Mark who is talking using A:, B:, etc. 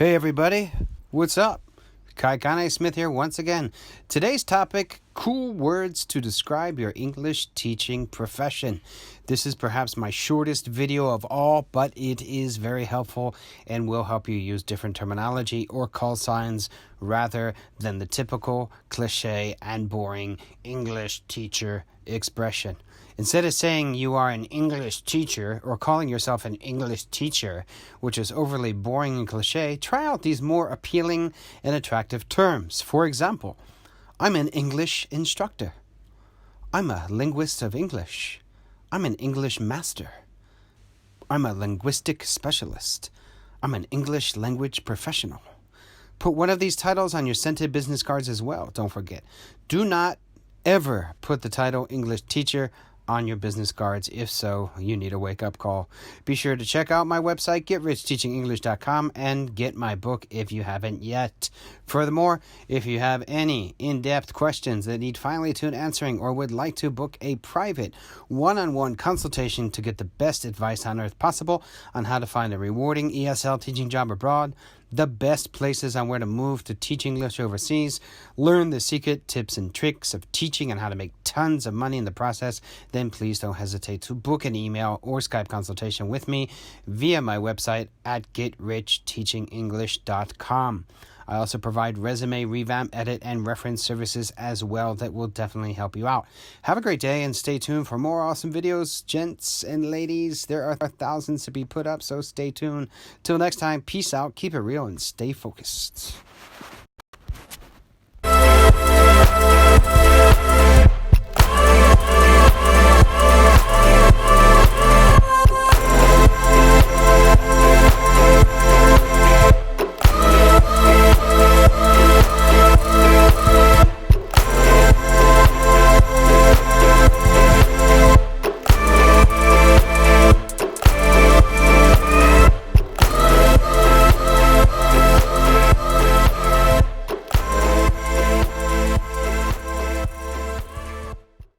A: Hey everybody, what's up? Kaikane Smith here once again. Today's topic, cool words to describe your English teaching profession. This is perhaps my shortest video of all, but it is very helpful and will help you use different terminology or call signs rather than the typical cliche and boring English teacher expression. Instead of saying you are an English teacher or calling yourself an English teacher, which is overly boring and cliche, try out these more appealing and attractive terms. For example, I'm an English instructor. I'm a linguist of English. I'm an English master. I'm a linguistic specialist. I'm an English language professional. Put one of these titles on your scented business cards as well, don't forget. Do not ever put the title English teacher on your business cards. If so, you need a wake-up call. Be sure to check out my website, GetRichTeachingEnglish.com, and get my book if you haven't yet. Furthermore, if you have any in-depth questions that need finely tuned answering or would like to book a private one-on-one consultation to get the best advice on earth possible on how to find a rewarding ESL teaching job abroad, the best places on where to move to teach English overseas, learn the secret tips and tricks of teaching and how to make tons of money in the process, then please don't hesitate to book an email or Skype consultation with me via my website at GetRichTeachingEnglish.com. I also provide resume, revamp, edit, and reference services as well that will definitely help you out. Have a great day and stay tuned for more awesome videos, gents and ladies. There are thousands to be put up, so stay tuned. Till next time, peace out, keep it real, and stay focused.